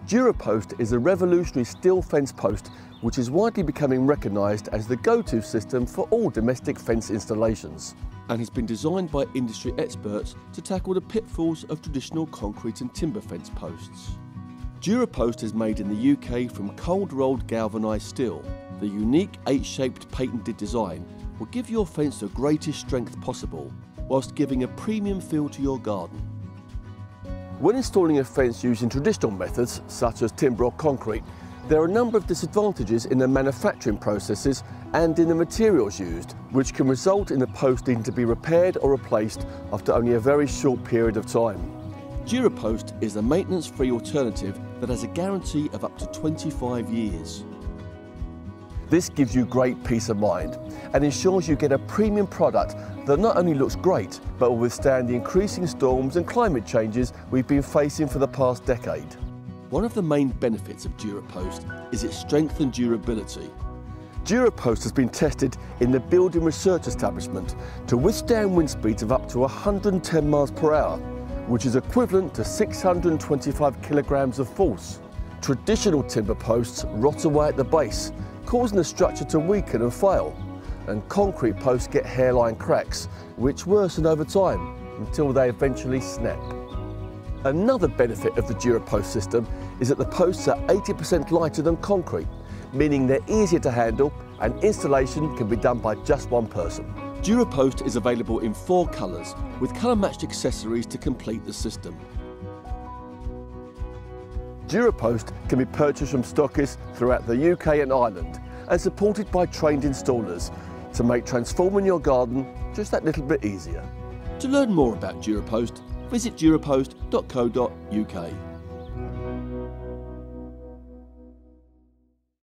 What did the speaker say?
DuraPost is a revolutionary steel fence post which is widely becoming recognised as the go-to system for all domestic fence installations, and has been designed by industry experts to tackle the pitfalls of traditional concrete and timber fence posts. DuraPost is made in the UK from cold-rolled galvanised steel. The unique 8-shaped patented design will give your fence the greatest strength possible, whilst giving a premium feel to your garden. When installing a fence using traditional methods, such as timber or concrete, there are a number of disadvantages in the manufacturing processes and in the materials used, which can result in the post needing to be repaired or replaced after only a very short period of time. DuraPost is a maintenance-free alternative that has a guarantee of up to 25 years. This gives you great peace of mind and ensures you get a premium product that not only looks great, but will withstand the increasing storms and climate changes we've been facing for the past decade. One of the main benefits of DuraPost is its strength and durability. DuraPost has been tested in the Building Research Establishment to withstand wind speeds of up to 110 miles per hour, which is equivalent to 625 kilograms of force. Traditional timber posts rot away at the base, causing the structure to weaken and fail, and concrete posts get hairline cracks, which worsen over time until they eventually snap. Another benefit of the DuraPost system is that the posts are 80% lighter than concrete, meaning they're easier to handle and installation can be done by just one person. DuraPost is available in 4 colours, with colour-matched accessories to complete the system. DuraPost can be purchased from stockists throughout the UK and Ireland and supported by trained installers to make transforming your garden just that little bit easier. To learn more about DuraPost, visit durapost.co.uk.